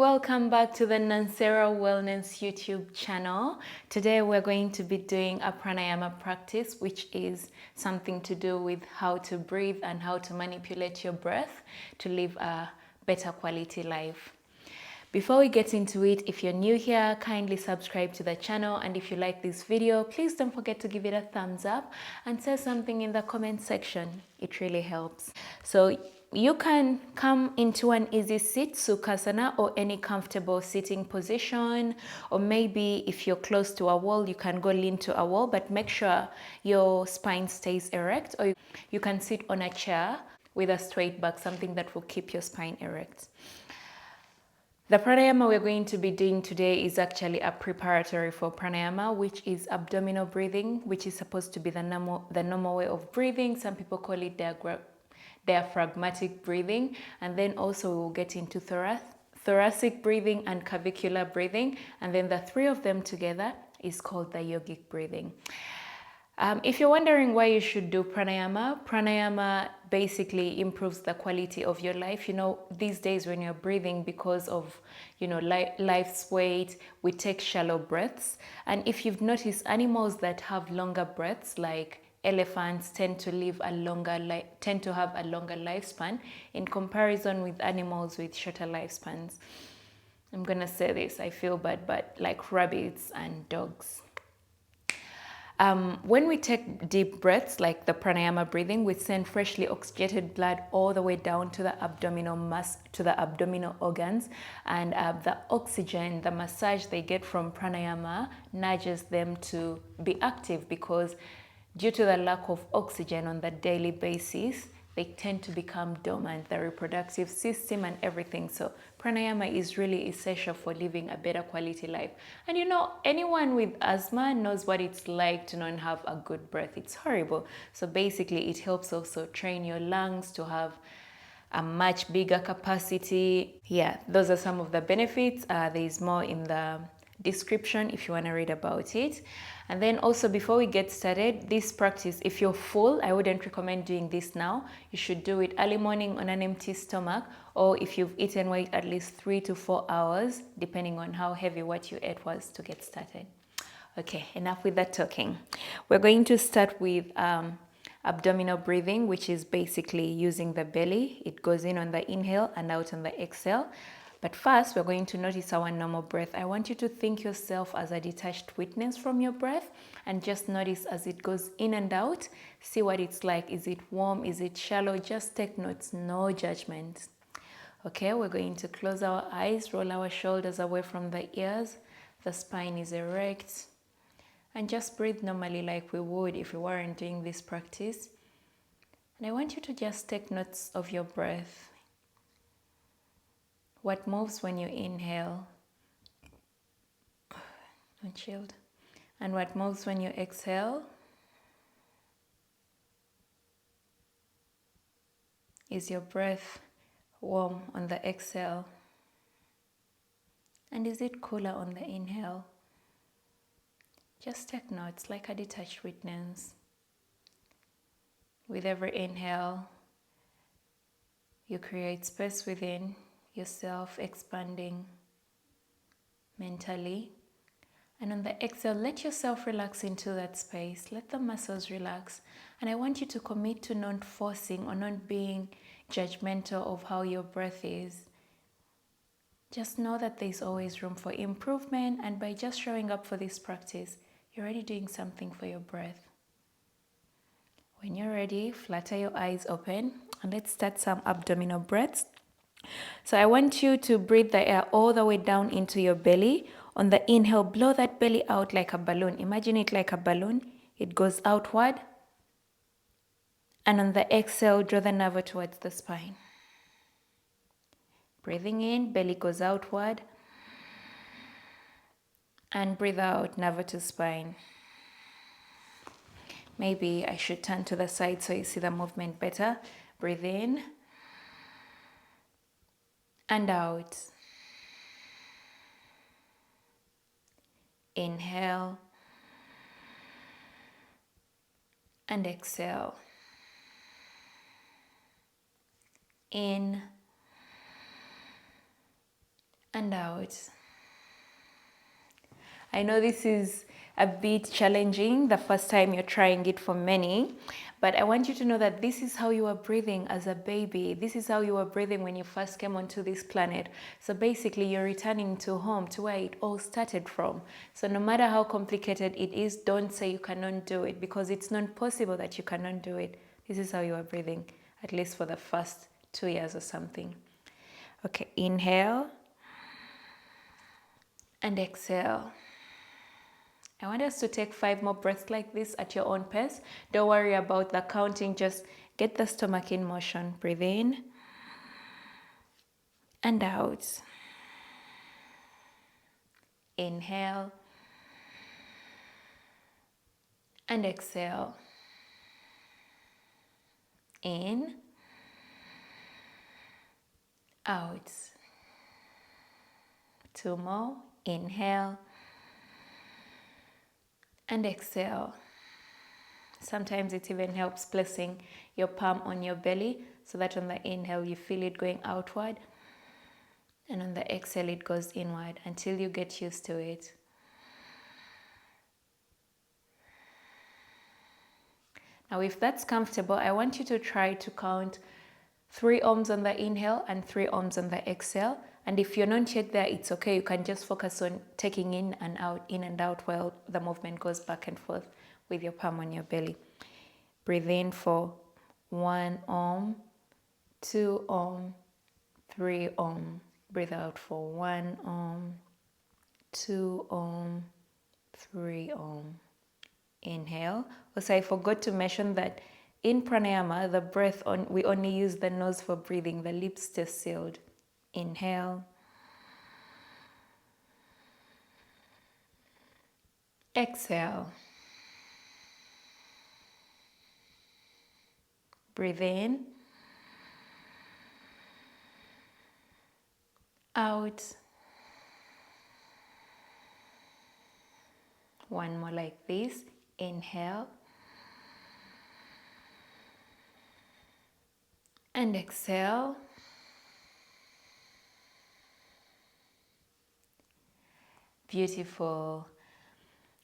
welcome back to the Nansera Wellness YouTube channel. Today we're going to be doing a pranayama practice, which is something to do with how to breathe and how to manipulate your breath to live a better quality life. Before we get into it, if you're new here, kindly subscribe to the channel, and if you like this video, please don't forget to give it a thumbs up and say something in the comment section. It really helps. So you can come into an easy sit, Sukhasana, or any comfortable sitting position, or maybe if you're close to a wall, you can go lean to a wall, but make sure your spine stays erect, or you can sit on a chair with a straight back, something that will keep your spine erect. The pranayama we're going to be doing today is actually a preparatory for pranayama, which is abdominal breathing, which is supposed to be the normal way of breathing. Some people call it diaphragmatic breathing. And then also we'll get into thoracic breathing and clavicular breathing. And then the three of them together is called the yogic breathing. If you're wondering why you should do pranayama basically improves the quality of your life. You know, these days when you're breathing, because of, life's weight, we take shallow breaths. And if you've noticed, animals that have longer breaths, like elephants, tend to have a longer lifespan in comparison with animals with shorter lifespans. I'm gonna say this, I feel bad, but like rabbits and dogs. When we take deep breaths, like the pranayama breathing, we send freshly oxygenated blood all the way down to the abdominal organs, and the oxygen, the massage they get from pranayama nudges them to be active, because due to the lack of oxygen on the daily basis, they tend to become dormant, the reproductive system and everything. So pranayama is really essential for living a better quality life. And anyone with asthma knows what it's like to not have a good breath. It's horrible. So basically it helps also train your lungs to have a much bigger capacity. Yeah, those are some of the benefits. There is more in the description if you want to read about it. And then also, before we get started, this practice, if you're full, I wouldn't recommend doing this now. You should do it early morning on an empty stomach, or if you've eaten weight at least 3 to 4 hours, depending on how heavy what you ate was, to get started. Okay, enough with that talking. We're going to start with abdominal breathing, which is basically using the belly. It goes in on the inhale and out on the exhale. But first, we're going to notice our normal breath. I want you to think yourself as a detached witness from your breath, and just notice as it goes in and out. See what it's like. Is it warm? Is it shallow? Just take notes, no judgment. Okay, we're going to close our eyes, roll our shoulders away from the ears. The spine is erect. And just breathe normally like we would if we weren't doing this practice. And I want you to just take notes of your breath. What moves when you inhale? I'm chilled. And what moves when you exhale? Is your breath warm on the exhale? And is it cooler on the inhale? Just take notes like a detached witness. With every inhale, you create space within yourself, expanding mentally. And on the exhale, let yourself relax into that space. Let the muscles relax. And I want you to commit to not forcing or not being judgmental of how your breath is. Just know that there's always room for improvement, and by just showing up for this practice, you're already doing something for your breath. When you're ready, flutter your eyes open, and let's start some abdominal breaths. So I want you to breathe the air all the way down into your belly. On the inhale, blow that belly out like a balloon. Imagine it like a balloon. It goes outward. And on the exhale, draw the navel towards the spine. Breathing in, belly goes outward. And breathe out, navel to spine. Maybe I should turn to the side so you see the movement better. Breathe in. And out. Inhale. And exhale. In and out. I know this is a bit challenging the first time you're trying it for many, but I want you to know that this is how you are breathing as a baby. This is how you were breathing when you first came onto this planet. So basically you're returning to home, to where it all started from. So no matter how complicated it is, don't say you cannot do it, because it's not possible that you cannot do it. This is how you are breathing, at least for the first 2 years or something. Okay, inhale and exhale. I want us to take 5 more breaths like this at your own pace. Don't worry about the counting, just get the stomach in motion. Breathe in and out. Inhale and exhale. In, out. 2 more. Inhale and exhale. Sometimes it even helps placing your palm on your belly so that on the inhale you feel it going outward, and on the exhale it goes inward until you get used to it. Now if that's comfortable, I want you to try to count 3 ohms on the inhale and 3 ohms on the exhale. And if you're not yet there, it's okay. You can just focus on taking in and out while the movement goes back and forth with your palm on your belly. Breathe in for 1 ohm, 2 ohm, 3 ohm. Breathe out for 1 ohm, 2 ohm, 3 ohm. Inhale. Also, I forgot to mention that in pranayama, the breath we only use the nose for breathing. The lips stay sealed. Inhale. Exhale. Breathe in. Out. 1 more like this. Inhale. And exhale. Beautiful.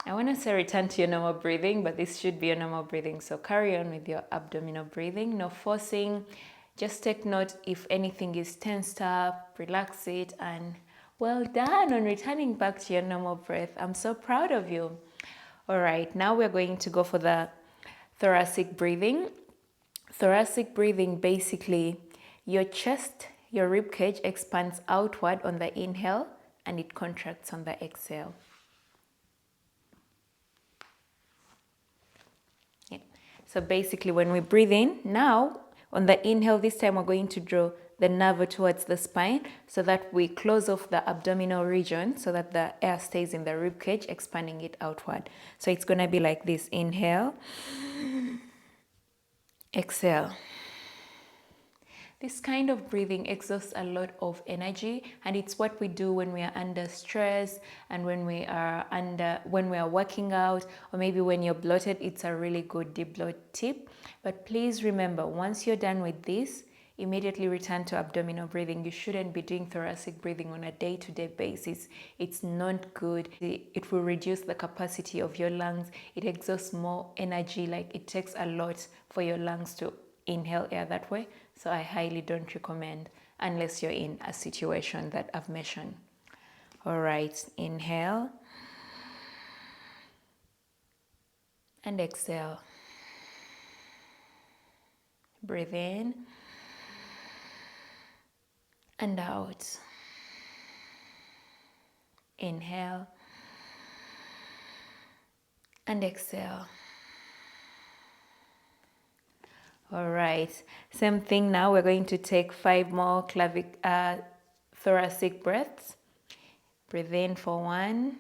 I want to say return to your normal breathing, but this should be your normal breathing. So carry on with your abdominal breathing. No forcing. Just take note if anything is tensed up, relax it, and well done on returning back to your normal breath. I'm so proud of you. All right, now we're going to go for the thoracic breathing. Thoracic breathing, basically, your chest, your rib cage expands outward on the inhale and it contracts on the exhale. Yeah. So basically when we breathe in, now on the inhale, this time we're going to draw the navel towards the spine so that we close off the abdominal region so that the air stays in the rib cage, expanding it outward. So it's going to be like this. Inhale, exhale. This kind of breathing exhausts a lot of energy, and it's what we do when we are under stress and when we are working out, or maybe when you're bloated. It's a really good debloat tip. But please remember, once you're done with this, immediately return to abdominal breathing. You shouldn't be doing thoracic breathing on a day-to-day basis. It's not good. It will reduce the capacity of your lungs. It exhausts more energy. Like, it takes a lot for your lungs to inhale air that way. So I highly don't recommend unless you're in a situation that I've mentioned. All right, inhale and exhale. Breathe in and out. Inhale and exhale. All right, same thing now. We're going to take 5 more thoracic breaths. Breathe in for 1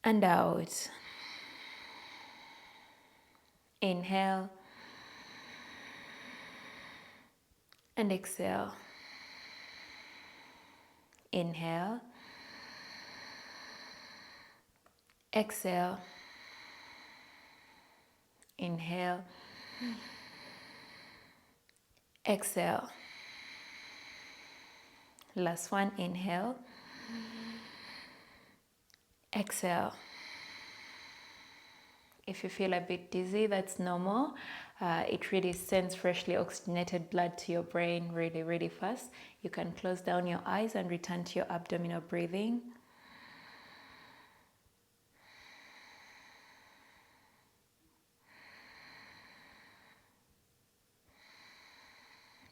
and out. Inhale and exhale. Inhale, exhale. Inhale, exhale. Last one, inhale. Exhale. If you feel a bit dizzy, that's normal. It really sends freshly oxygenated blood to your brain really, really fast. You can close down your eyes and return to your abdominal breathing.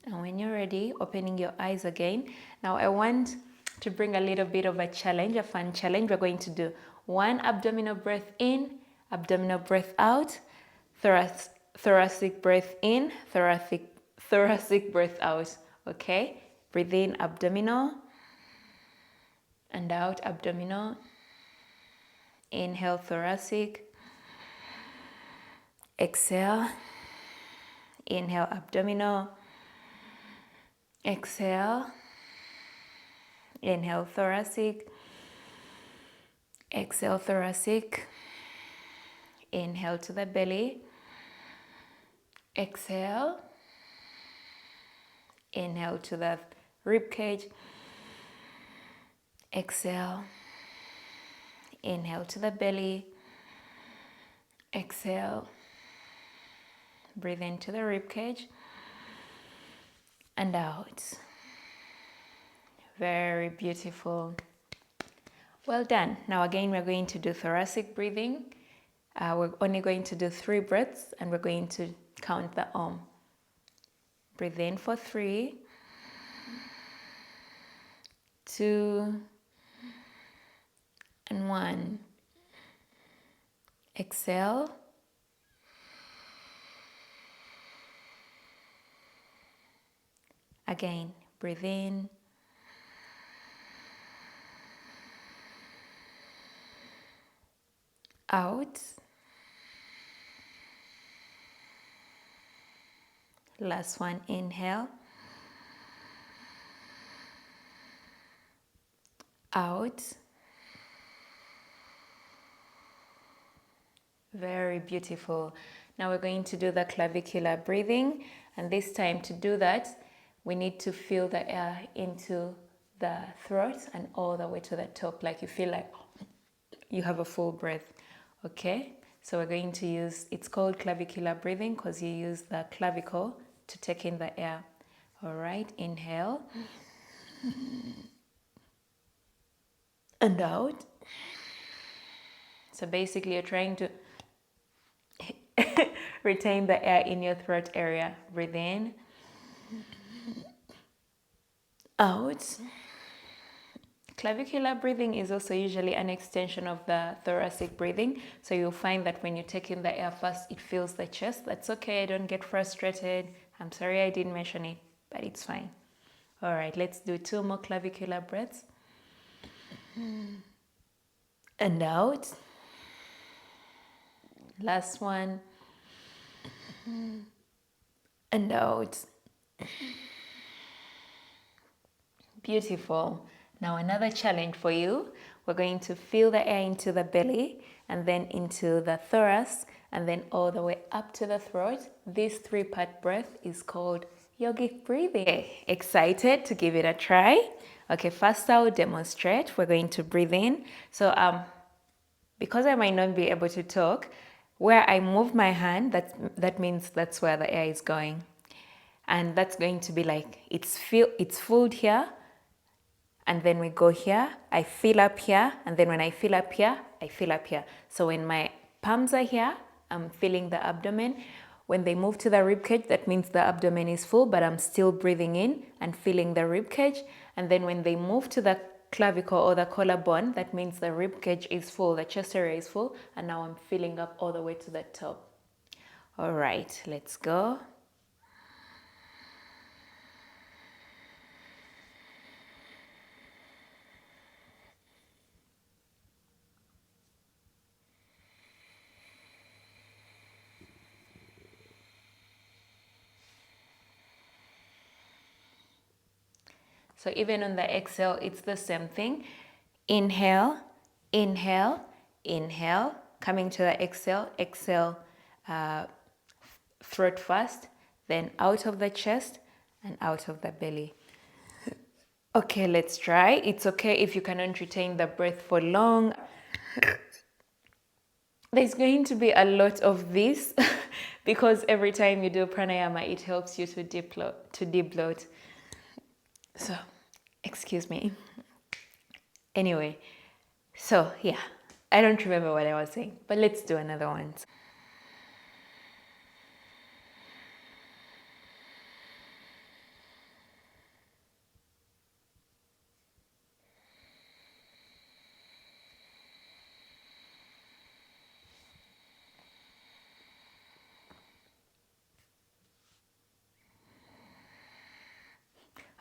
And when you're ready, opening your eyes again. Now I want to bring a little bit of a challenge, a fun challenge. We're going to do one abdominal breath in, abdominal breath out, thoracic breath in, thoracic breath out. Okay? Breathe in, abdominal, and out, abdominal. Inhale, thoracic. Exhale. Inhale, abdominal. Exhale. Inhale, thoracic. Exhale, thoracic. Inhale to the belly. Exhale. Inhale to the rib cage. Exhale. Inhale to the belly. Exhale. Breathe into the rib cage and out. Very beautiful. Well done. Now again, we're going to do thoracic breathing. We're only going to do 3 breaths and we're going to count the Om. Breathe in for 3, 2, and 1. Exhale. Again, breathe in. Out. Last one, inhale. Out. Very beautiful. Now we're going to do the clavicular breathing, and this time to do that, we need to feel the air into the throat and all the way to the top, like you feel like you have a full breath. Okay, so we're going to use, it's called clavicular breathing because you use the clavicle to take in the air. All right, inhale and out. So basically you're trying to retain the air in your throat area. Breathe in, out. Clavicular breathing is also usually an extension of the thoracic breathing. So you'll find that when you take in the air first, it fills the chest. That's okay, don't get frustrated. I'm sorry I didn't mention it, but it's fine. All right, let's do 2 more clavicular breaths. And out. Last one. And out. Beautiful. Now another challenge for you. We're going to feel the air into the belly and then into the thorax and then all the way up to the throat. This 3-part breath is called yogic breathing. Okay, excited to give it a try? Okay, first I'll demonstrate. We're going to breathe in. So because I might not be able to talk, where I move my hand, that means that's where the air is going. And that's going to be like, it's filled here, and then we go here, I fill up here, and then when I fill up here, I fill up here. So when my palms are here, I'm filling the abdomen. When they move to the rib cage, that means the abdomen is full, but I'm still breathing in and filling the rib cage. And then when they move to the clavicle or the collarbone, that means the rib cage is full, the chest area is full, and now I'm filling up all the way to the top. All right, let's go. So even on the exhale, it's the same thing. Inhale, inhale, inhale. Coming to the exhale, exhale, throat first, then out of the chest and out of the belly. Okay, let's try. It's okay if you cannot retain the breath for long. There's going to be a lot of this because every time you do pranayama, it helps you to debloat. So, excuse me. Anyway, so yeah, I don't remember what I was saying, but let's do another one.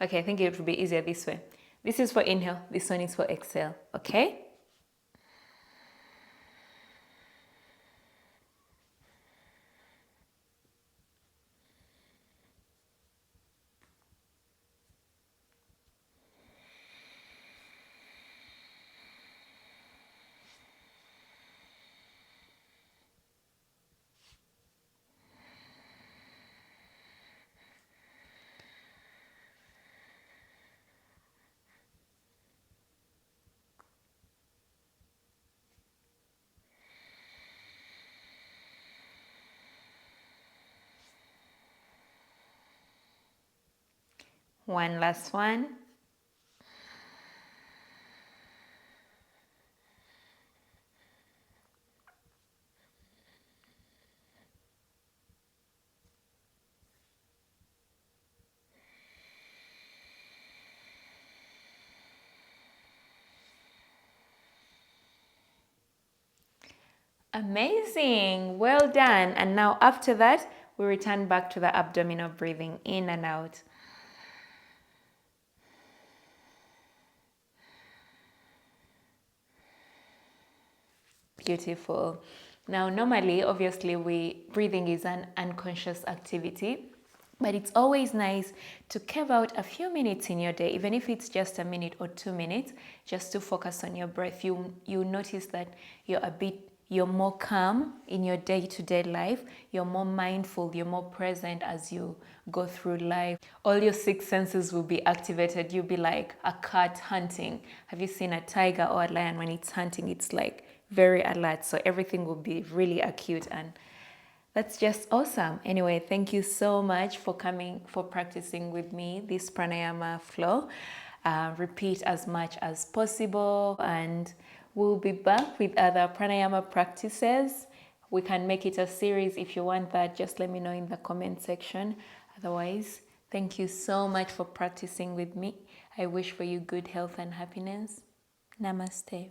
Okay, I think it would be easier this way. This is for inhale, this one is for exhale, okay? One last one. Amazing, well done. And now after that, we return back to the abdominal breathing in and out. Beautiful. Now, normally, obviously, breathing is an unconscious activity, but it's always nice to carve out a few minutes in your day, even if it's just a minute or 2 minutes, just to focus on your breath. You notice that you're more calm in your day-to-day life. You're more mindful. You're more present as you go through life. All your six senses will be activated. You'll be like a cat hunting. Have you seen a tiger or a lion when it's hunting? It's like very alert, so everything will be really acute, and that's just awesome. Anyway, thank you so much for practicing with me this pranayama flow. Repeat as much as possible, and we'll be back with other pranayama practices. We can make it a series if you want that. Just let me know in the comment section. Otherwise, thank you so much for practicing with me. I wish for you good health and happiness. Namaste.